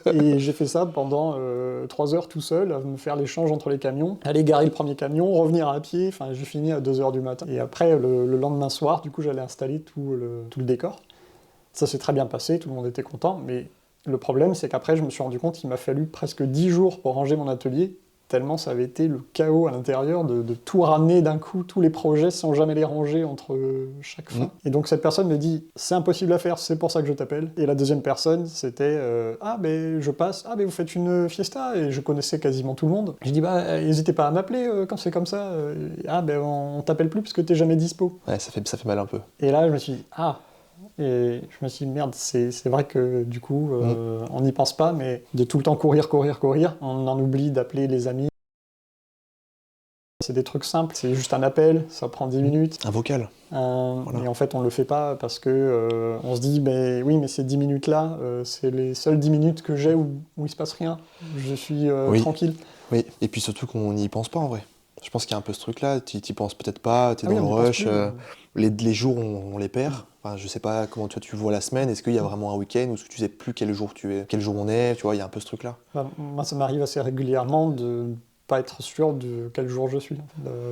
Speaker 2: Et j'ai fait ça pendant 3 heures tout seul, à me faire l'échange entre les camions, aller garer le premier camion, revenir à pied, enfin j'ai fini à 2 heures du matin. Et après, le lendemain soir, du coup, j'allais installer tout le décor. Ça s'est très bien passé, tout le monde était content, mais le problème, c'est qu'après, je me suis rendu compte qu'il m'a fallu presque 10 jours pour ranger mon atelier, tellement ça avait été le chaos à l'intérieur de tout ramener d'un coup, tous les projets, sans jamais les ranger entre chaque fin. Et donc cette personne me dit, c'est impossible à faire, c'est pour ça que je t'appelle. Et la deuxième personne, c'était, ah ben je passe, ah ben vous faites une fiesta, et je connaissais quasiment tout le monde. Je dis, bah n'hésitez pas à m'appeler quand c'est comme ça. Ah ben on t'appelle plus parce que t'es jamais dispo.
Speaker 1: Ouais, ça fait mal un peu.
Speaker 2: Et là, je me suis dit, ah. Et je me suis dit, merde, c'est vrai que du coup, on n'y pense pas, mais de tout le temps courir, on en oublie d'appeler les amis. C'est des trucs simples, c'est juste un appel, ça prend 10 minutes.
Speaker 1: Un vocal.
Speaker 2: Voilà. Et en fait, on le fait pas parce que on se dit, ben oui, mais ces 10 minutes-là, c'est les seules 10 minutes que j'ai où il se passe rien. Je suis tranquille.
Speaker 1: Oui, et puis surtout qu'on n'y pense pas en vrai. Je pense qu'il y a un peu ce truc-là, tu n'y penses peut-être pas, tu es dans le rush, les jours on les perd. Enfin, je sais pas comment toi tu vois la semaine, est-ce qu'il y a vraiment un week-end où tu sais plus quel jour on est, tu vois, il y a un peu ce truc-là.
Speaker 2: Moi, ça m'arrive assez régulièrement de pas être sûr de quel jour je suis.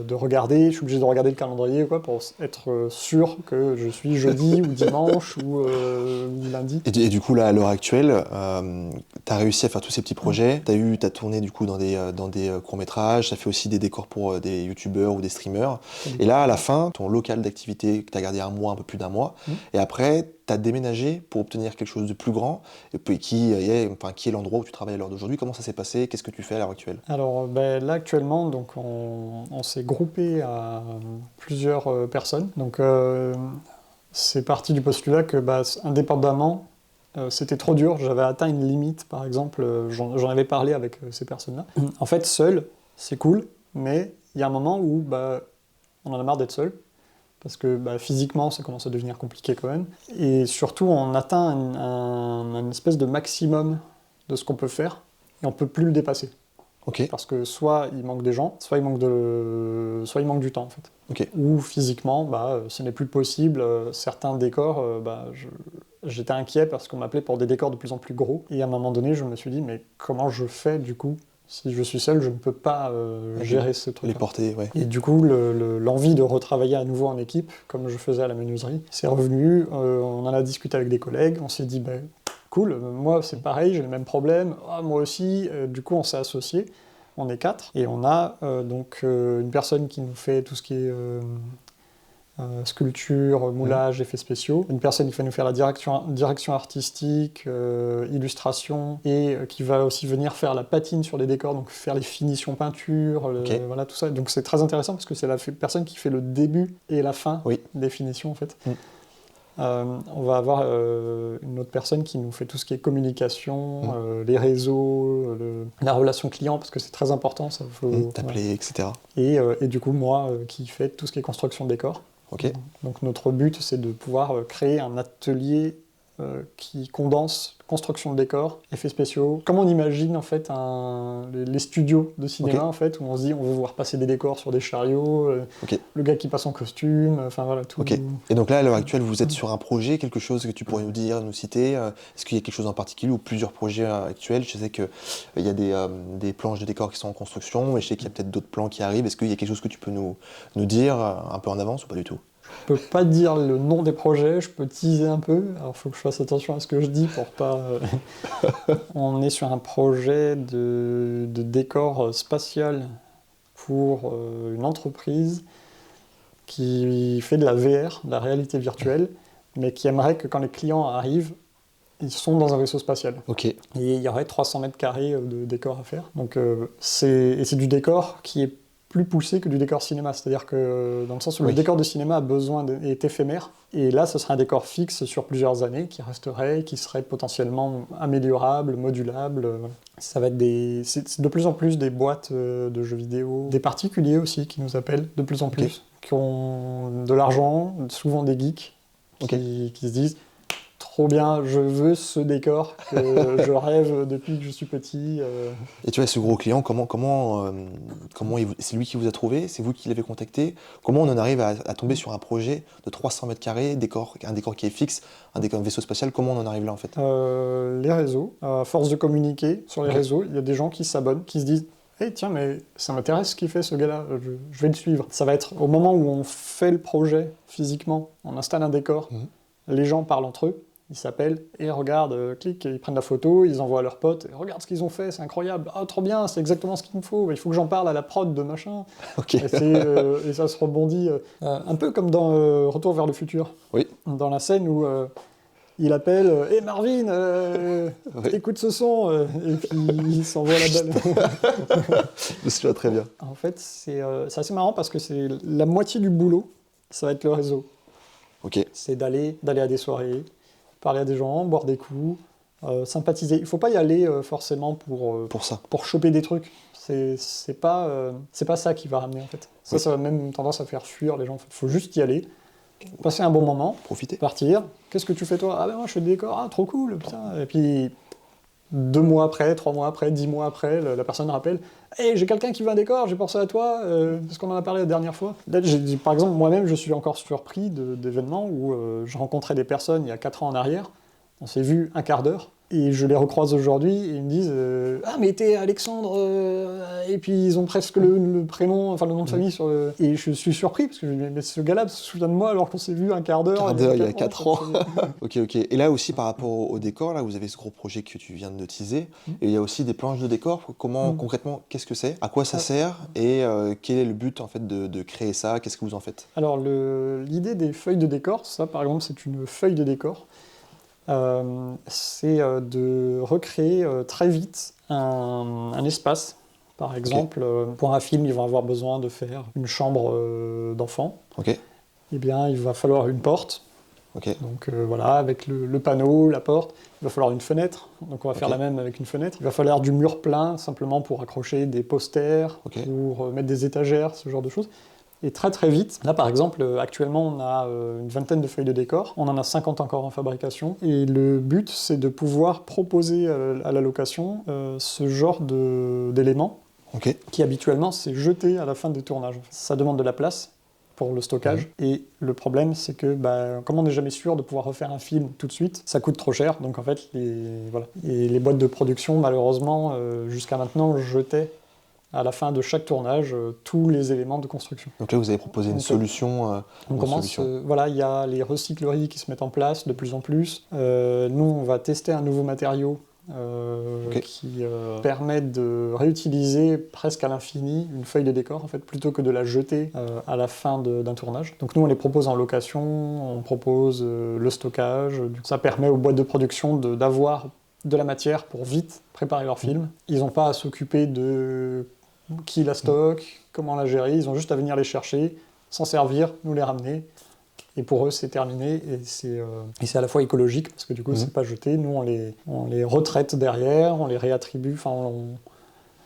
Speaker 2: De regarder, je suis obligé de regarder le calendrier quoi, pour être sûr que je suis jeudi ou dimanche ou lundi.
Speaker 1: Et du coup, là, à l'heure actuelle, tu as réussi à faire tous ces petits projets, t'as tourné du coup dans des courts-métrages, tu as fait aussi des décors pour des youtubeurs ou des streamers. Et là, à la fin, ton local d'activité que tu as gardé un peu plus d'un mois, et après, tu as déménagé pour obtenir quelque chose de plus grand, et puis qui est l'endroit où tu travailles à l'heure d'aujourd'hui. Comment ça s'est passé? Qu'est-ce que tu fais à l'heure actuelle?
Speaker 2: Alors là actuellement, donc, on s'est groupé à plusieurs personnes. Donc c'est parti du postulat que indépendamment, c'était trop dur. J'avais atteint une limite, par exemple, j'en avais parlé avec ces personnes-là. En fait, seul, c'est cool, mais il y a un moment où on en a marre d'être seul. Parce que physiquement, ça commence à devenir compliqué quand même. Et surtout, on atteint une espèce de maximum de ce qu'on peut faire, et on ne peut plus le dépasser.
Speaker 1: Okay.
Speaker 2: Parce que soit il manque des gens, soit il manque du temps, en fait.
Speaker 1: Okay.
Speaker 2: Ou physiquement, ce n'est plus possible. Certains décors, j'étais inquiet parce qu'on m'appelait pour des décors de plus en plus gros. Et à un moment donné, je me suis dit, mais comment je fais, du coup ? Si je suis seul, je ne peux pas gérer ce truc.
Speaker 1: Les porter, ouais.
Speaker 2: Et du coup, l'envie de retravailler à nouveau en équipe, comme je faisais à la menuiserie, c'est revenu. On en a discuté avec des collègues. On s'est dit, cool, moi c'est pareil, j'ai le même problème. Ah, moi aussi. Du coup, on s'est associés. On est 4. Et on a une personne qui nous fait tout ce qui est sculpture, moulage, effets spéciaux. Une personne qui va nous faire la direction artistique, illustration, et qui va aussi venir faire la patine sur les décors, donc faire les finitions peinture, voilà, tout ça. Donc c'est très intéressant parce que c'est la personne qui fait le début et la fin des finitions en fait. On va avoir une autre personne qui nous fait tout ce qui est communication, les réseaux, la relation client, parce que c'est très important, ça faut
Speaker 1: t'appeler, etc.
Speaker 2: Et du coup, moi, qui fait tout ce qui est construction de décor.
Speaker 1: Okay.
Speaker 2: Donc notre but, c'est de pouvoir créer un atelier qui condense construction de décors, effets spéciaux. Comme on imagine en fait les studios de cinéma en fait, où on se dit on veut voir passer des décors sur des chariots, le gars qui passe en costume, enfin voilà tout.
Speaker 1: Et donc là, à l'heure actuelle, vous êtes sur un projet, quelque chose que tu pourrais nous dire, nous citer. Est-ce qu'il y a quelque chose en particulier ou plusieurs projets actuels? Je sais qu'il y a des planches de décors qui sont en construction, et je sais qu'il y a peut-être d'autres plans qui arrivent. Est-ce qu'il y a quelque chose que tu peux nous dire un peu en avance ou pas du tout?
Speaker 2: Je peux pas dire le nom des projets, je peux teaser un peu. Alors il faut que je fasse attention à ce que je dis pour pas... On est sur un projet de décor spatial pour une entreprise qui fait de la VR, de la réalité virtuelle, mais qui aimerait que quand les clients arrivent, ils sont dans un vaisseau spatial.
Speaker 1: Et
Speaker 2: il y aurait 300 mètres carrés de décor à faire. Donc c'est du décor qui est plus poussé que du décor cinéma, c'est-à-dire que dans le sens où le décor de cinéma est éphémère, et là ce serait un décor fixe sur plusieurs années qui resterait, qui serait potentiellement améliorable, modulable. Ça va être c'est de plus en plus des boîtes de jeux vidéo, des particuliers aussi qui nous appellent de plus en plus, qui ont de l'argent, souvent des geeks, qui se disent trop bien, je veux ce décor que je rêve depuis que je suis petit.
Speaker 1: Et tu vois, ce gros client, c'est lui qui vous a trouvé? C'est vous qui l'avez contacté? Comment on en arrive à tomber sur un projet de 300 mètres carrés, un décor qui est fixe, un décor vaisseau spatial? Comment on en arrive là en fait?
Speaker 2: Les réseaux, à force de communiquer sur les réseaux, il y a des gens qui s'abonnent, qui se disent hey, tiens, mais ça m'intéresse ce qu'il fait ce gars-là, je vais le suivre. Ça va être au moment où on fait le projet physiquement, on installe un décor, les gens parlent entre eux, ils s'appellent et regarde, clique, ils prennent la photo, ils envoient à leurs potes, et regarde ce qu'ils ont fait, c'est incroyable, ah trop bien, c'est exactement ce qu'il me faut, il faut que j'en parle à la prod de machin.
Speaker 1: Okay.
Speaker 2: Et ça se rebondit un peu comme dans Retour vers le futur,
Speaker 1: oui.
Speaker 2: Dans la scène où il appelle hey Marvin, écoute ce son, et puis il s'envoie la balle.
Speaker 1: Je me souviens très bien.
Speaker 2: En fait, c'est assez marrant parce que c'est la moitié du boulot, ça va être le réseau.
Speaker 1: Okay.
Speaker 2: C'est d'aller à des soirées, parler à des gens, boire des coups, sympathiser. Il ne faut pas y aller forcément pour choper des trucs. C'est pas ça qui va ramener en fait. Ça a même tendance à faire fuir les gens. Il faut juste y aller, passer un bon moment,
Speaker 1: profiter,
Speaker 2: partir. Qu'est-ce que tu fais toi? Ah ben moi je fais des décors, ah trop cool, putain. Et puis 2 mois après, 3 mois après, 10 mois après, la personne rappelle hey, j'ai quelqu'un qui veut un décor, j'ai pensé à toi, parce qu'on en a parlé la dernière fois. Là, par exemple, moi-même, je suis encore surpris d'événements où je rencontrais des personnes il y a 4 ans en arrière, on s'est vu un quart d'heure, et je les recroise aujourd'hui, et ils me disent ah, mais t'es Alexandre, et puis ils ont presque le prénom, enfin le nom de famille sur le... Et je suis surpris, parce que je me dis mais ce gars-là se souvient de moi alors qu'on s'est vu un quart d'heure.
Speaker 1: Il y a 4 ans. Ok. Et là aussi, par rapport au décor, là, vous avez ce gros projet que tu viens de teaser, et il y a aussi des planches de décor. Comment, concrètement, qu'est-ce que c'est? À quoi ça sert? Et quel est le but, en fait, de créer ça? Qu'est-ce que vous en faites?
Speaker 2: Alors, l'idée des feuilles de décor, ça, par exemple, c'est une feuille de décor. C'est de recréer très vite un espace. Par exemple, pour un film, ils vont avoir besoin de faire une chambre d'enfant.
Speaker 1: Okay.
Speaker 2: Eh bien, il va falloir une porte.
Speaker 1: Okay.
Speaker 2: Donc voilà, avec le panneau, la porte. Il va falloir une fenêtre. Donc on va faire la même avec une fenêtre. Il va falloir du mur plein, simplement pour accrocher des posters, pour mettre des étagères, ce genre de choses. Et très très vite, là par exemple, actuellement on a une vingtaine de feuilles de décor, on en a 50 encore en fabrication, et le but c'est de pouvoir proposer à la location ce genre d'éléments qui habituellement c'est jeté à la fin des tournages. Ça demande de la place pour le stockage, et le problème c'est que comme on n'est jamais sûr de pouvoir refaire un film tout de suite, ça coûte trop cher, donc en fait les boîtes de production malheureusement jusqu'à maintenant jetaient à la fin de chaque tournage, tous les éléments de construction.
Speaker 1: Donc là, vous avez proposé une solution.
Speaker 2: On commence, voilà, il y a les recycleries qui se mettent en place de plus en plus. Nous, on va tester un nouveau matériau qui permet de réutiliser presque à l'infini une feuille de décor, en fait, plutôt que de la jeter à la fin d'un tournage. Donc nous, on les propose en location, on propose le stockage. Ça permet aux boîtes de production d'avoir de la matière pour vite préparer leur film. Ils n'ont pas à s'occuper de qui la stocke, comment la gérer, ils ont juste à venir les chercher, s'en servir, nous les ramener, et pour eux c'est terminé, et c'est à la fois écologique, parce que du coup c'est pas jeté, nous on les retraite derrière, on les réattribue,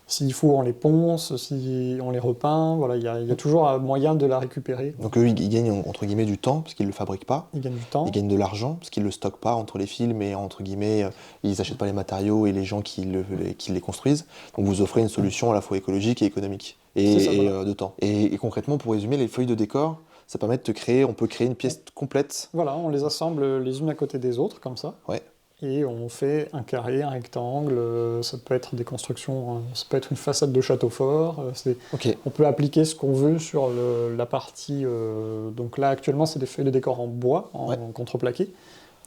Speaker 2: s'il faut on les ponce, si on les repeint, voilà, il y a toujours un moyen de la récupérer.
Speaker 1: Donc eux ils gagnent entre guillemets du temps, parce qu'ils ne le fabriquent pas,
Speaker 2: ils gagnent du temps,
Speaker 1: ils gagnent de l'argent, parce qu'ils ne le stockent pas entre les films, et entre guillemets ils n'achètent pas les matériaux et les gens qui les construisent, donc vous offrez une solution à la fois écologique et économique, de temps. Et concrètement, pour résumer, les feuilles de décor, ça permet de on peut créer une pièce complète.
Speaker 2: Voilà, on les assemble les unes à côté des autres, comme ça.
Speaker 1: Ouais.
Speaker 2: Et on fait un carré, un rectangle, ça peut être des constructions, ça peut être une façade de château fort. On peut appliquer ce qu'on veut sur la partie... donc là, actuellement, c'est des feuilles de décor en bois, en contreplaqué.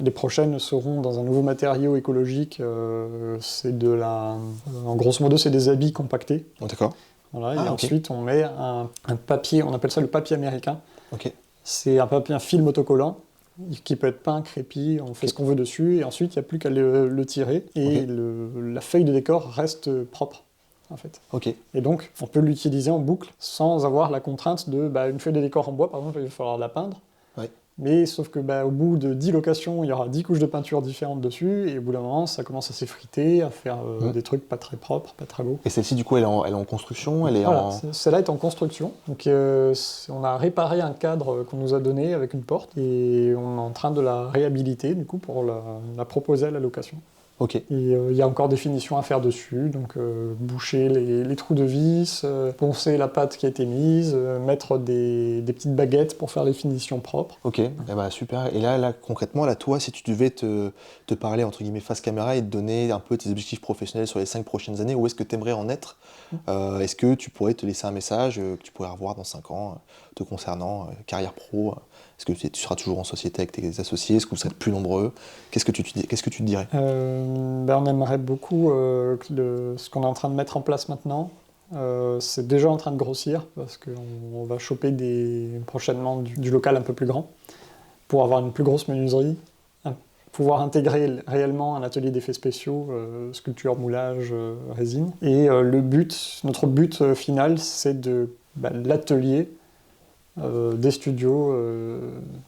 Speaker 2: Les prochaines seront dans un nouveau matériau écologique, en grosso modo, c'est des habits compactés.
Speaker 1: Oh, d'accord.
Speaker 2: Voilà, et ensuite, on met un papier, on appelle ça le papier américain. C'est un film autocollant, qui peut être peint, crépi, on fait ce qu'on veut dessus, et ensuite il n'y a plus qu'à le tirer, et la feuille de décor reste propre, en fait. Et donc, on peut l'utiliser en boucle, sans avoir la contrainte de une feuille de décor en bois, par exemple, il va falloir la peindre. Mais sauf que au bout de 10 locations, il y aura 10 couches de peinture différentes dessus, et au bout d'un moment, ça commence à s'effriter, à faire des trucs pas très propres, pas très beaux.
Speaker 1: Et celle-ci, du coup, elle est en construction,
Speaker 2: Voilà, celle-là est en construction. Donc on a réparé un cadre qu'on nous a donné avec une porte, et on est en train de la réhabiliter, du coup, pour la proposer à la location.
Speaker 1: Ok.
Speaker 2: Et il y a encore des finitions à faire dessus, donc boucher les trous de vis, poncer la pâte qui a été mise, mettre des petites baguettes pour faire les finitions propres.
Speaker 1: Ok, super. Et là, concrètement, toi, si tu devais te parler, entre guillemets, face caméra et te donner un peu tes objectifs professionnels sur les 5 prochaines années, où est-ce que tu aimerais en être? Est-ce que tu pourrais te laisser un message que tu pourrais revoir dans 5 ans te concernant, carrière pro? Est-ce que tu seras toujours en société avec tes associés? Est-ce que vous serez plus nombreux? Qu'est-ce que tu te dirais?
Speaker 2: On aimerait beaucoup ce qu'on est en train de mettre en place maintenant. C'est déjà en train de grossir parce qu'on va choper prochainement du local un peu plus grand pour avoir une plus grosse menuiserie, pouvoir intégrer réellement un atelier d'effets spéciaux, sculpture, moulage, résine. Et notre but final, c'est l'atelier des studios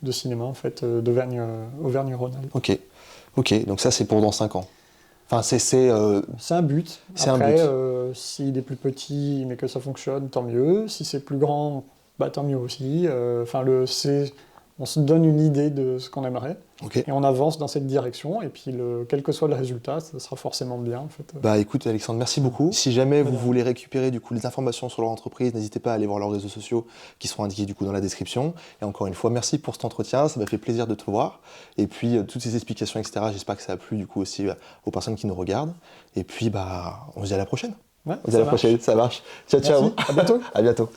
Speaker 2: de cinéma en fait, d'Auvergne-Rhône-Alpes.
Speaker 1: Ok, donc ça c'est pour dans 5 ans. Enfin, c'est
Speaker 2: un but. Après, s'il est plus petit mais que ça fonctionne, tant mieux. Si c'est plus grand, tant mieux aussi. On se donne une idée de ce qu'on aimerait, et on avance dans cette direction, et puis quel que soit le résultat, ça sera forcément bien en fait.
Speaker 1: Écoute Alexandre, merci beaucoup. Si jamais vous voulez récupérer du coup les informations sur leur entreprise, n'hésitez pas à aller voir leurs réseaux sociaux qui seront indiqués du coup dans la description. Et encore une fois, merci pour cet entretien, ça m'a fait plaisir de te voir. Et puis toutes ces explications, etc. J'espère que ça a plu du coup aussi aux personnes qui nous regardent. Et puis on se dit à la prochaine.
Speaker 2: Ouais,
Speaker 1: on se dit à la prochaine, ça marche. Ciao, ciao.
Speaker 2: Merci. À bientôt.
Speaker 1: À bientôt.